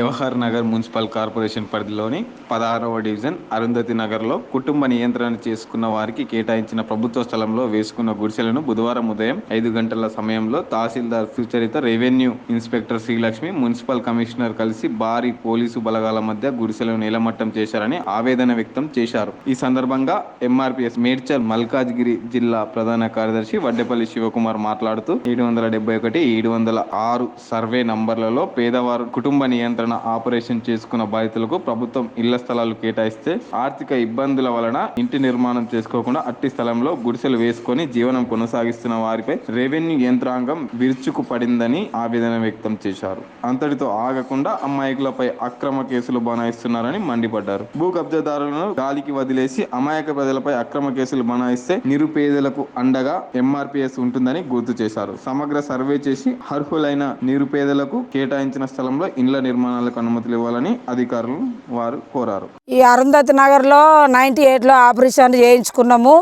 Jawahar Nagar municipal corporation పరిధిలోని 16వ division Arundhati నగర్లో కుటుంబ నియంత్రణ చేసుకున్న వారికి కేటాయించిన ప్రభుత్వ స్థలంలో వేసుకున్న గుడిసెలను బుధవారం ఉదయం 5 గంటల సమయంలో tahsildar Sucharita, revenue inspector Srilakshmi, municipal commissioner కలిసి భారీ పోలీసు బలగాల మధ్య గుడిసెలను నిలమట్టం చేశారని ఆవేదన వ్యక్తం చేశారు. ఈ సందర్భంగా ఎంఆర్పీఎస్ మేడ్చల్ మల్కాజ్గిరి జిల్లా ప్రధాన కార్యదర్శి వడ్డేపల్లి శివకుమార్ మాట్లాడుతూ 771, 706 సర్వే నంబర్లలో పేదవారు కుటుంబ నియంత్రణ ఆపరేషన్ చేసుకున్న బాధితులకు ప్రభుత్వం ఇళ్ల స్థలాలు కేటాయిస్తే ఆర్థిక ఇబ్బందుల వలన ఇంటి నిర్మాణం చేసుకోకుండా అట్టి స్థలంలో గుడిసెలు వేసుకొని జీవనం కొనసాగిస్తున్న వారిపై రెవెన్యూ యంత్రాంగం విరుచుకు పడిందని ఆవేదన వ్యక్తం చేశారు. అంతటితో ఆగకుండా అమాయకులపై అక్రమ కేసులు బనాయిస్తున్నారని మండిపడ్డారు. భూ కబ్జాదారులను గాలికి వదిలేసి అమాయక ప్రజలపై అక్రమ కేసులు బనాయిస్తే నిరుపేదలకు అండగా ఎంఆర్పీఎస్ ఉంటుందని గుర్తు చేశారు. సమగ్ర సర్వే చేసి అర్హులైన నిరుపేదలకు కేటాయించిన స్థలంలో ఇండ్ల నిర్మాణాలకు అనుమతులు ఇవ్వాలని అధికారులు వారు కోరారు. ఈ అరుంధతి నగర్లో 98లో ఆపరేషన్ చేయించుకున్నాము.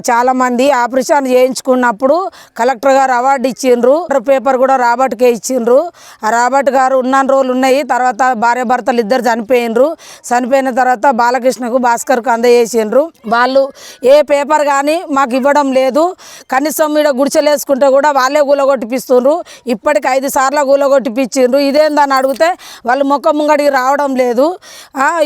చాలా మంది ఆపరేషన్ చేయించుకున్నప్పుడు కలెక్టర్ గారు అవార్డు ఇచ్చిండ్రు. పేపర్ కూడా రాబర్ట్కే ఇచ్చిండ్రు. ఆ రాబర్ట్ గారు ఉన్న రోజులు ఉన్నాయి. తర్వాత భార్య భర్తలు ఇద్దరు చనిపోయినరు. చనిపోయిన తర్వాత బాలకృష్ణకు, భాస్కర్కు అందజేసిండ్రు. వాళ్ళు ఏ పేపర్ కానీ మాకు ఇవ్వడం లేదు. కనీసం ఈడ గుడిచెలు వేసుకుంటే కూడా వాళ్ళే కూలగొట్టిపిస్తుండ్రు. ఇప్పటికి 5 సార్లు కూలగొట్టిపించిండ్రు. ఇదేందని అడిగితే వాళ్ళు మొక్క ముంగడికి రావడం లేదు.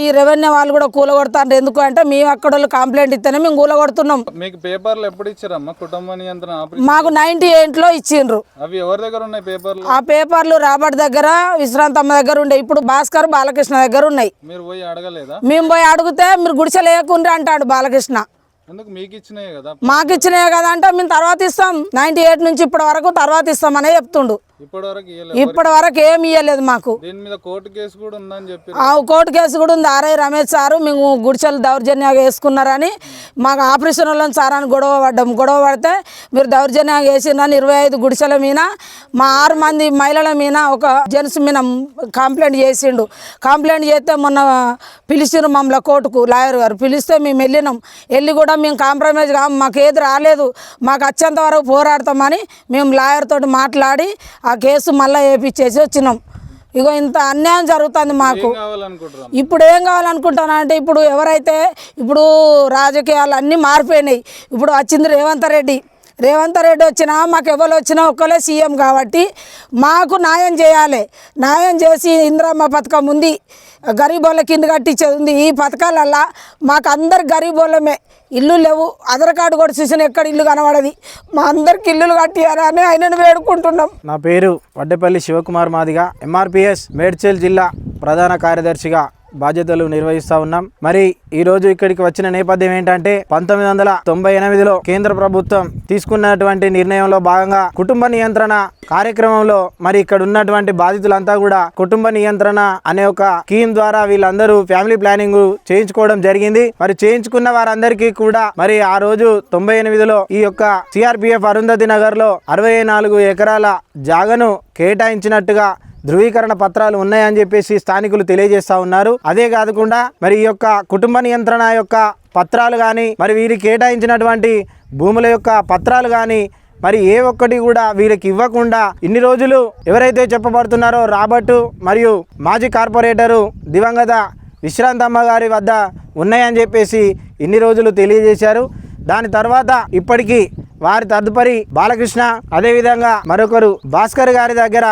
ఈ రెవెన్యూ వాళ్ళు కూడా కూలగొడతారు. ఎందుకు అంటే మేము అక్కడ కంప్లైంట్ ఇస్తేనే మేము కూలగొడుతున్నాం. మీకు పేపర్లు ఎప్పుడు ఇచ్చారమ్మా? కుటుంబ నియంత్రణ మాకు 98లో ఇచ్చిండ్రు. అవి ఎవరి దగ్గర ఉన్నాయి పేపర్లు? ఆ పేపర్లు రాబర్ట్ దగ్గర, విశ్రాంతమ్మ దగ్గర ఉండే. ఇప్పుడు భాస్కర్, బాలకృష్ణ దగ్గర ఉన్నాయి. మీరు పోయి అడగలేదా? మేము పోయి అడిగితే మీరు గుడిసెలు వేయకుండా అంటాడు బాలకృష్ణ. ఎందుకు? మీకు ఇచ్చినాయి కదా. మాకు ఇచ్చినాయి కదా అంటే మేము తర్వాత ఇస్తాం, 98 నుంచి ఇప్పటి వరకు తర్వాత ఇస్తామనే చెప్తుండు. ఇప్పటి వరకు ఏమి ఇవ్వలేదు మాకు. దీని మీద కోర్టు కేసు కూడా ఉందని చెప్పి. కోర్టు కేసు కూడా ఉంది. ఆర్ఐ రమేష్ సారు మేము గుడిచెలు దౌర్జన్యంగా వేసుకున్నారని మాకు ఆపరేషన్ వాళ్ళని సార్ అని గొడవ పడితే మీరు దౌర్జన్యంగా వేసిందని 25 గుడిచెల మీద మా 6 మంది మహిళల మీద ఒక జెంట్స్ మీద కంప్లైంట్ చేసిండు. కంప్లైంట్ చేస్తే మొన్న పిలిచిండ్రు మమ్మల్ని కోర్టుకు. లాయర్ గారు పిలిస్తే మేము వెళ్ళినాం. వెళ్ళి కూడా మేము కాంప్రమైజ్ మాకు ఏది రాలేదు, మాకు వచ్చేంత వరకు పోరాడతామని మేము లాయర్ తోటి మాట్లాడి ఆ కేసు మళ్ళీ వేయించేసి వచ్చినాం. ఇగో ఇంత అన్యాయం జరుగుతుంది మాకు. ఇప్పుడు ఏం కావాలనుకుంటున్నా అంటే ఇప్పుడు ఎవరైతే ఇప్పుడు రాజకీయాలు అన్నీ మారిపోయినాయి. ఇప్పుడు వచ్చింది రేవంత్ రెడ్డి వచ్చినా మాకు ఎవరు వచ్చినా ఒక్కలే సీఎం కాబట్టి మాకు న్యాయం చేయాలి. న్యాయం చేసి ఇందిరమ్మ పథకం ఉంది, గరీబోళ్ళకి ఇల్లు కట్టించేది ఉంది. ఈ పథకాలల్లా మాకు అందరు గరీబోళ్ళమే. ఇల్లు లేవు, ఆధార్ కార్డు కూడా చూసిన ఎక్కడ ఇల్లు కనబడది. మా అందరికి ఇల్లులు కట్టియారని ఆయనను వేడుకుంటున్నాం. నా పేరు వడ్డేపల్లి శివకుమార్ మాదిగా, ఎంఆర్పీఎస్ మేడ్చల్ జిల్లా ప్రధాన కార్యదర్శిగా బాధ్యతలు నిర్వహిస్తూ ఉన్నాం. మరి ఈరోజు ఇక్కడికి వచ్చిన నేపథ్యం ఏంటంటే 1998లో కేంద్ర ప్రభుత్వం తీసుకున్నటువంటి నిర్ణయంలో భాగంగా కుటుంబ నియంత్రణ కార్యక్రమంలో మరి ఇక్కడ ఉన్నటువంటి బాధితులంతా కూడా కుటుంబ నియంత్రణ అనే ఒక స్కీమ్ ద్వారా వీళ్ళందరూ ఫ్యామిలీ ప్లానింగ్ చేయించుకోవడం జరిగింది. మరి చేయించుకున్న వారందరికీ కూడా మరి ఆ రోజు 98లో ఈ యొక్క సిఆర్పిఎఫ్ అరుంధతి నగర్ లో 64 ఎకరాల జాగను కేటాయించినట్టుగా ధృవీకరణ పత్రాలు ఉన్నాయని చెప్పేసి స్థానికులు తెలియజేస్తా ఉన్నారు. అదే కాకుండా మరి ఈ యొక్క కుటుంబ నియంత్రణ యొక్క పత్రాలు కానీ మరి వీరికి కేటాయించినటువంటి భూముల యొక్క పత్రాలు కానీ మరి ఏ ఒక్కటి కూడా వీరికి ఇవ్వకుండా ఇన్ని రోజులు ఎవరైతే చెప్పబడుతున్నారో రాబర్టు మరియు మాజీ కార్పొరేటరు దివంగత విశ్రాంతమ్మ గారి వద్ద ఉన్నాయని చెప్పేసి ఇన్ని రోజులు తెలియజేశారు. దాని తర్వాత ఇప్పటికీ వారి తదుపరి బాలకృష్ణ, అదేవిధంగా మరొకరు భాస్కర్ గారి దగ్గర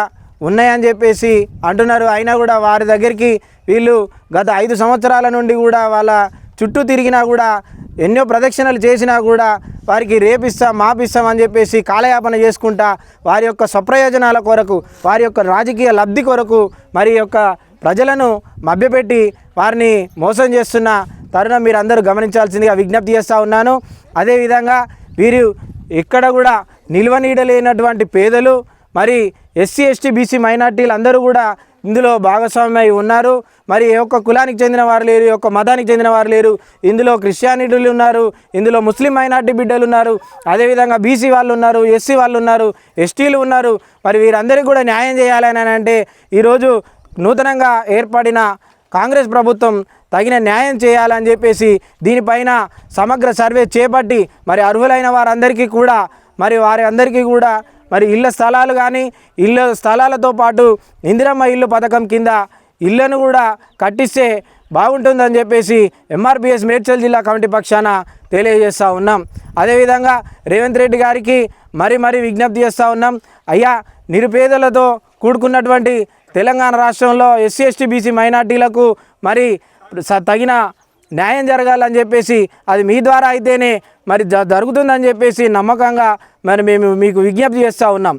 ఉన్నాయని చెప్పేసి అంటున్నారు. అయినా కూడా వారి దగ్గరికి వీళ్ళు గత 5 సంవత్సరాల నుండి కూడా వాళ్ళ చుట్టూ తిరిగినా కూడా ఎన్నో ప్రదక్షిణలు చేసినా కూడా వారికి రేపిస్తాం మాపిస్తాం అని చెప్పేసి కాలయాపన చేసుకుంటా వారి యొక్క స్వప్రయోజనాల కొరకు, వారి యొక్క రాజకీయ లబ్ధి కొరకు మరి యొక్క ప్రజలను మభ్యపెట్టి వారిని మోసం చేస్తున్న తరుణం మీరు అందరూ గమనించాల్సిందిగా విజ్ఞప్తి చేస్తూ ఉన్నాను. అదేవిధంగా వీరు ఎక్కడ కూడా నిల్వనీడలేనటువంటి పేదలు, మరి ఎస్సీ ఎస్టీ బీసీ మైనార్టీలు అందరూ కూడా ఇందులో భాగస్వామ్యమై ఉన్నారు. మరి ఏ ఒక్క కులానికి చెందిన వారు లేరు, ఏ ఒక్క మతానికి చెందిన వారు లేరు. ఇందులో క్రిస్టియానిటీలు ఉన్నారు, ఇందులో ముస్లిం మైనార్టీ బిడ్డలు ఉన్నారు, అదేవిధంగా బీసీ వాళ్ళు ఉన్నారు, ఎస్సీ వాళ్ళు ఉన్నారు, ఎస్టీలు ఉన్నారు. మరి వీరందరికీ కూడా న్యాయం చేయాలని అంటే ఈరోజు నూతనంగా ఏర్పడిన కాంగ్రెస్ ప్రభుత్వం తగిన న్యాయం చేయాలని చెప్పేసి దీనిపైన సమగ్ర సర్వే చేపట్టి మరి అర్హులైన వారందరికీ కూడా మరి వారి అందరికీ కూడా మరి ఇళ్ళ స్థలాలు కానీ ఇళ్ళ స్థలాలతో పాటు ఇందిరమ్మ ఇల్లు పథకం కింద ఇళ్లను కూడా కట్టిస్తే బాగుంటుందని చెప్పేసి ఎంఆర్పిఎస్ మేడ్చల్ జిల్లా కమిటీ పక్షాన తెలియజేస్తూ ఉన్నాం. అదేవిధంగా రేవంత్ రెడ్డి గారికి మరీ విజ్ఞప్తి చేస్తూ ఉన్నాం. అయ్యా, నిరుపేదలతో కూడుకున్నటువంటి తెలంగాణ రాష్ట్రంలో ఎస్సీ ఎస్టీ బీసీ మైనార్టీలకు మరి తగిన న్యాయం జరగాలని చెప్పేసి అది మీ ద్వారా అయితేనే మరి జరుగుతుందని చెప్పేసి నమ్మకంగా మరి మేము మీకు విజ్ఞప్తి చేస్తూ ఉన్నాం.